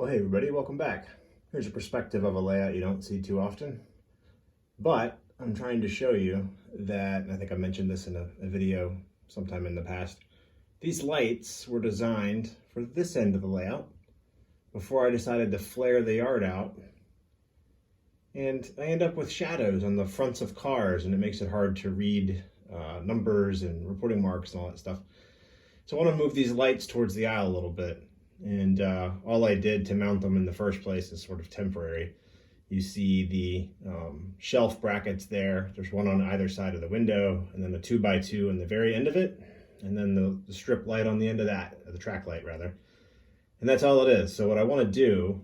Well, hey everybody, welcome back. Here's a perspective of a layout you don't see too often, but I'm trying to show you that, and I think I mentioned this in a video sometime in the past, these lights were designed for this end of the layout before I decided to flare the yard out, and I end up with shadows on the fronts of cars, and it makes it hard to read numbers and reporting marks and all that stuff. So I want to move these lights towards the aisle a little bit. And all I did to mount them in the first place is sort of temporary. You see the shelf brackets there. There's one on either side of the window, and then a 2x2 on the very end of it, and then the strip light on the end of that, the track light rather. And that's all it is. So what I want to do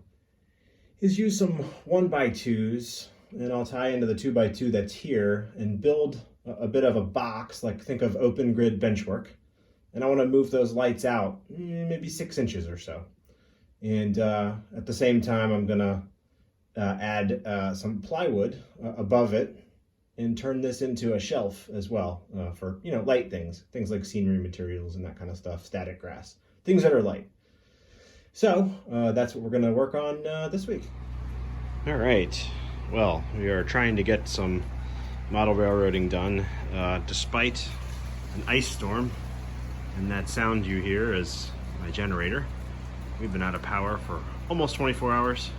is use some 1x2s, and I'll tie into the 2x2 that's here and build a bit of a box, like think of open grid benchwork. And I want to move those lights out maybe 6 inches or so. And at the same time, I'm going to add some plywood above it and turn this into a shelf as well for, light things like scenery materials and that kind of stuff, static grass, things that are light. So that's what we're going to work on this week. All right. Well, we are trying to get some model railroading done despite an ice storm. And that sound you hear is my generator. We've been out of power for almost 24 hours.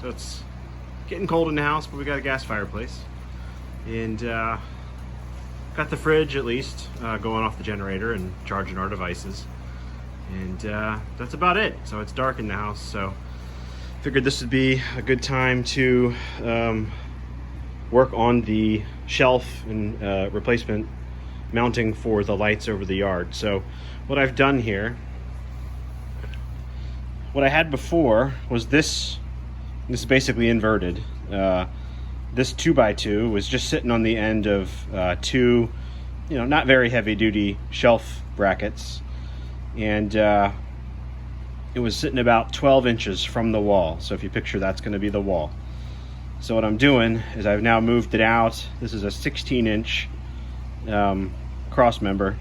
So it's getting cold in the house, but we got a gas fireplace. And got the fridge at least going off the generator and charging our devices. And that's about it. So it's dark in the house. So figured this would be a good time to work on the shelf and replacement mounting for the lights over the yard. So what I've done here, what I had before was this is basically inverted. This 2x2 was just sitting on the end of two, not very heavy duty shelf brackets. And it was sitting about 12 inches from the wall. So if you picture, that's going to be the wall. So what I'm doing is I've now moved it out. This is a 16-inch cross member.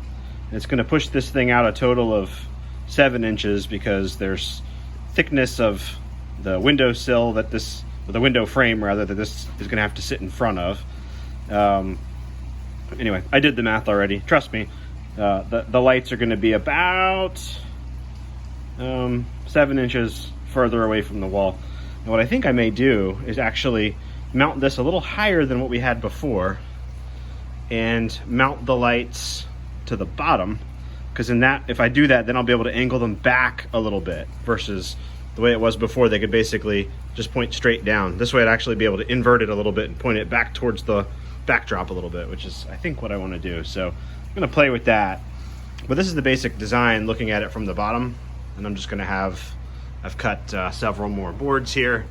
It's going to push this thing out a total of 7 inches because there's thickness of the window sill or the window frame rather, that this is going to have to sit in front of. Anyway, I did the math already. Trust me, the lights are going to be about 7 inches further away from the wall. And what I think I may do is actually mount this a little higher than what we had before and mount the lights to the bottom, because if I do that, then I'll be able to angle them back a little bit versus the way it was before. They could basically just point straight down. This way I'd actually be able to invert it a little bit and point it back towards the backdrop a little bit, which is I think what I want to do. So I'm going to play with that. But this is the basic design looking at it from the bottom, and I'm just going to I've cut several more boards here.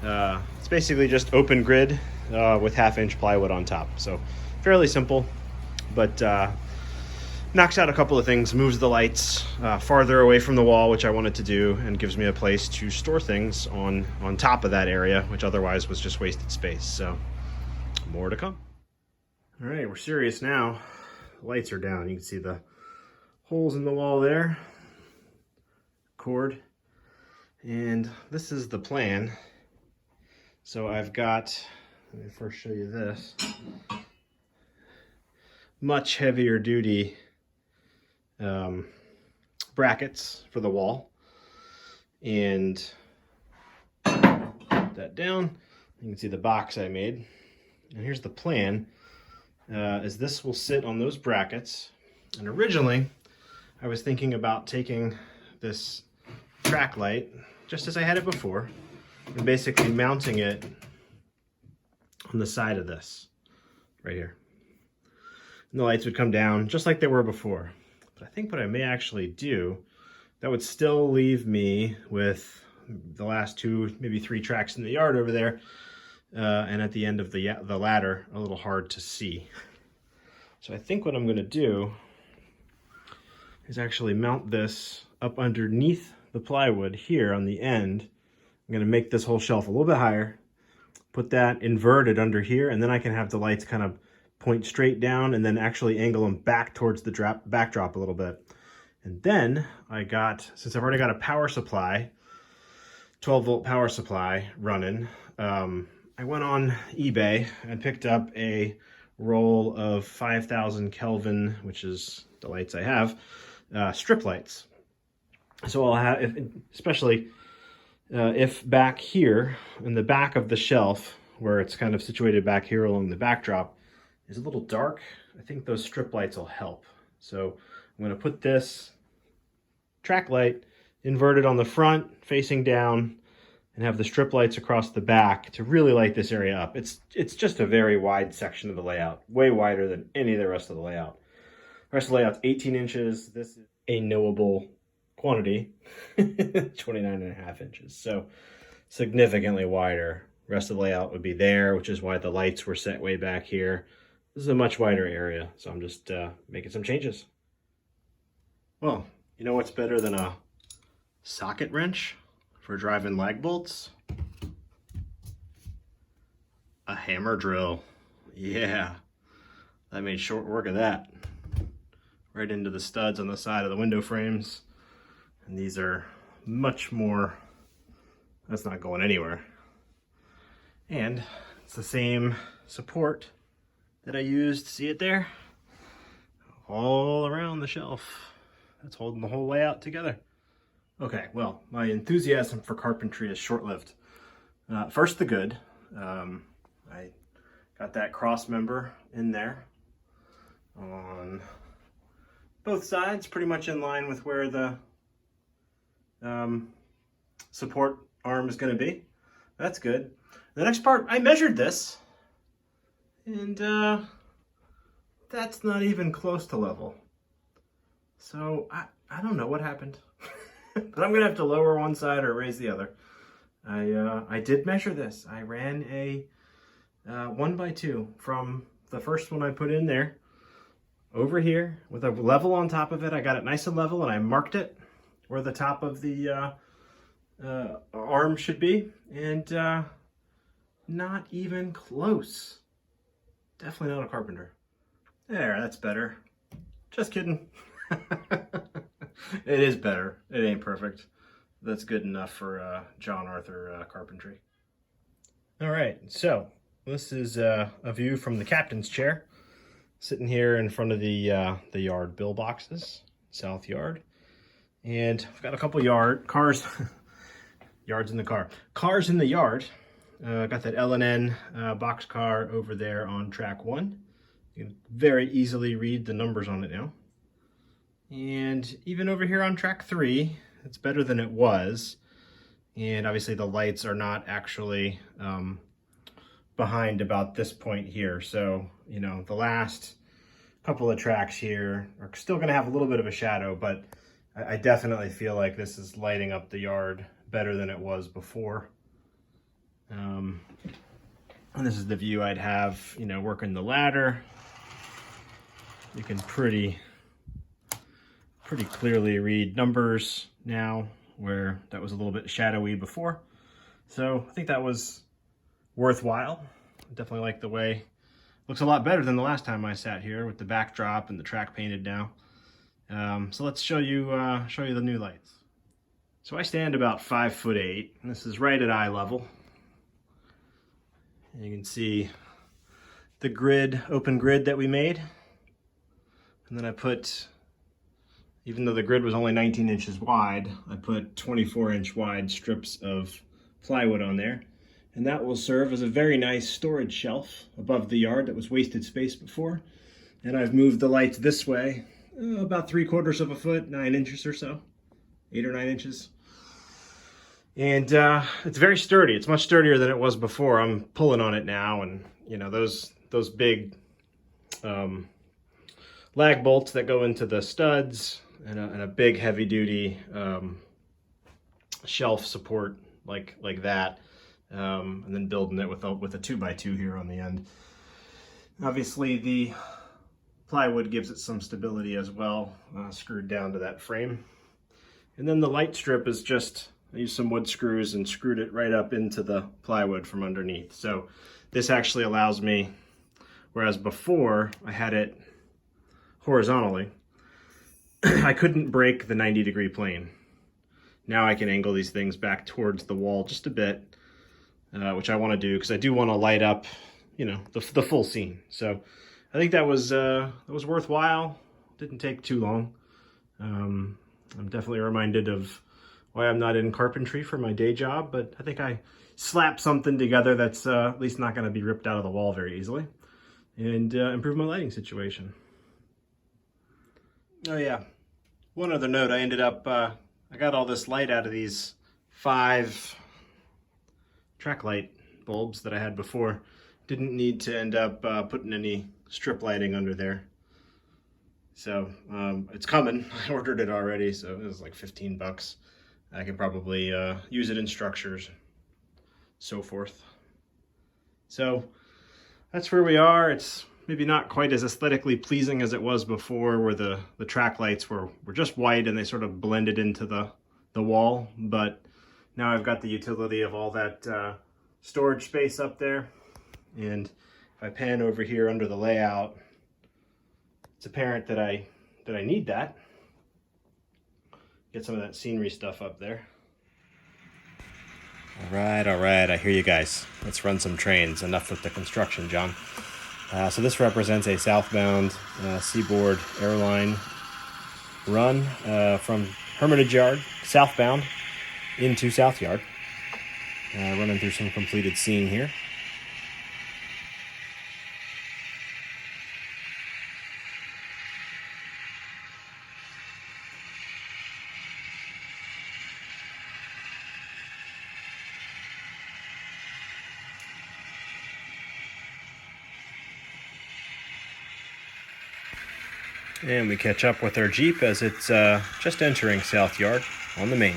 It's basically just open grid with 1/2-inch plywood on top. So fairly simple, but knocks out a couple of things, moves the lights farther away from the wall, which I wanted to do, and gives me a place to store things on top of that area, which otherwise was just wasted space. So more to come. All right, we're serious now. The lights are down. You can see the holes in the wall there, cord, and this is the plan. So I've got, let me first show you this, much heavier duty brackets for the wall, and put that down. You can see the box I made, and here's the plan. Is this will sit on those brackets, and originally I was thinking about taking this track light just as I had it before and basically mounting it on the side of this right here. And the lights would come down just like they were before. But I think what I may actually do, that would still leave me with the last 2, maybe 3 tracks in the yard over there, and at the end of the ladder, a little hard to see. So I think what I'm going to do is actually mount this up underneath the plywood here on the end. I'm going to make this whole shelf a little bit higher, put that inverted under here, and then I can have the lights kind of point straight down and then actually angle them back towards the backdrop a little bit. And then since I've already got a power supply 12-volt power supply running. I went on eBay and picked up a roll of 5,000 Kelvin, which is the lights I have, strip lights. So I'll have, especially if back here in the back of the shelf, where it's kind of situated back here along the backdrop, is a little dark, I think those strip lights will help. So I'm going to put this track light inverted on the front, facing down, and have the strip lights across the back to really light this area up. It's just a very wide section of the layout, way wider than any of the rest of the layout. The rest of the layout's 18 inches. This is a knowable quantity, 29.5 inches. So significantly wider. The rest of the layout would be there, which is why the lights were set way back here. This is a much wider area, so I'm just making some changes. Well, you know what's better than a socket wrench for driving lag bolts? A hammer drill. Yeah, I made short work of that. Right into the studs on the side of the window frames. And these are much more, that's not going anywhere. And it's the same support that I used, see it there? All around the shelf. That's holding the whole layout together. Okay, well, my enthusiasm for carpentry is short-lived. First, the good. I got that cross member in there on both sides, pretty much in line with where the support arm is going to be. That's good. The next part, I measured this, and that's not even close to level. So I don't know what happened. But I'm gonna have to lower one side or raise the other. I did measure this. I ran a 1x2 from the first one I put in there over here with a level on top of it. I got it nice and level, and I marked it where the top of the arm should be, and not even close. Definitely not a carpenter. There, that's better. Just kidding. It is better. It ain't perfect. That's good enough for John Arthur carpentry. All right, so this is a view from the captain's chair, sitting here in front of the yard bill boxes, south yard, and I've got a couple cars, yards in the car, cars in the yard. Got that L&N box car over there on track 1. You can very easily read the numbers on it now. And even over here on track 3, it's better than it was. And obviously the lights are not actually behind about this point here. So, you know, the last couple of tracks here are still going to have a little bit of a shadow, but I definitely feel like this is lighting up the yard better than it was before. And this is the view I'd have, you know, working the ladder. You can pretty clearly read numbers now, where that was a little bit shadowy before. So I think that was worthwhile. I definitely like the way, looks a lot better than the last time I sat here with the backdrop and the track painted now. So let's show you the new lights. So I stand about 5'8", and this is right at eye level. And you can see the grid, open grid that we made. And then I put, even though the grid was only 19 inches wide, I put 24-inch wide strips of plywood on there. And that will serve as a very nice storage shelf above the yard that was wasted space before. And I've moved the lights this way, about 3/4 of a foot, 9 inches or so, 8 or 9 inches. And it's very sturdy. It's much sturdier than it was before. I'm pulling on it now, and you know, those big lag bolts that go into the studs, and a big heavy duty shelf support like that, and then building it with a 2x2 here on the end. Obviously the plywood gives it some stability as well, screwed down to that frame. And then the light strip is just, I used some wood screws and screwed it right up into the plywood from underneath. So this actually allows me, whereas before I had it horizontally, I couldn't break the 90-degree plane. Now I can angle these things back towards the wall just a bit, which I want to do because I do want to light up, you know, the full scene. So I think that was worthwhile. Didn't take too long. I'm definitely reminded of why I'm not in carpentry for my day job, but I think I slapped something together that's at least not going to be ripped out of the wall very easily, and improve my lighting situation. Oh yeah, one other note, I ended up, I got all this light out of these 5 track light bulbs that I had before. Didn't need to end up putting any strip lighting under there. So it's coming. I ordered it already, so it was like 15 bucks. I can probably use it in structures, so forth. So that's where we are. It's maybe not quite as aesthetically pleasing as it was before, where the track lights were just white and they sort of blended into the wall. But now I've got the utility of all that storage space up there. And if I pan over here under the layout, it's apparent that I need that. Get some of that scenery stuff up there. All right, I hear you guys. Let's run some trains. Enough with the construction, John. So this represents a Southbound Seaboard airline run from Hermitage Yard, southbound, into South Yard. Running through some completed scene here. And we catch up with our Jeep as it's just entering South Yard on the main.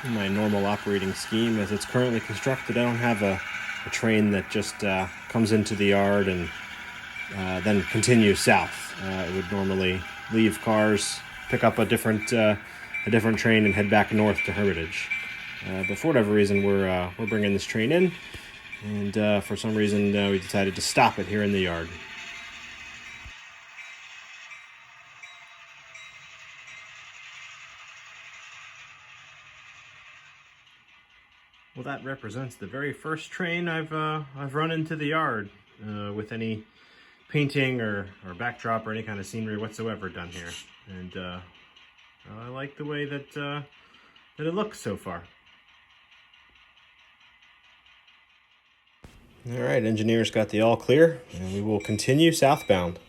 In my normal operating scheme, as it's currently constructed, I don't have a train that just comes into the yard and then continues south. It would normally leave cars, pick up a different train and head back north to Hermitage. But for whatever reason, we're bringing this train in, and for some reason we decided to stop it here in the yard. Well, that represents the very first train I've run into the yard with any painting or backdrop or any kind of scenery whatsoever done here, and I like the way that it looks so far. All right, engineers got the all clear, and we will continue southbound.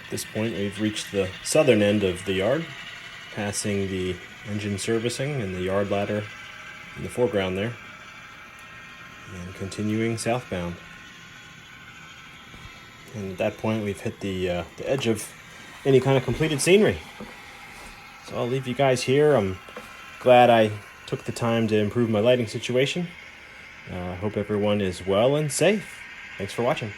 At this point, we've reached the southern end of the yard, passing the engine servicing and the yard ladder in the foreground there, and continuing southbound. And at that point, we've hit the edge of any kind of completed scenery. So I'll leave you guys here. I'm glad I took the time to improve my lighting situation. I hope everyone is well and safe. Thanks for watching.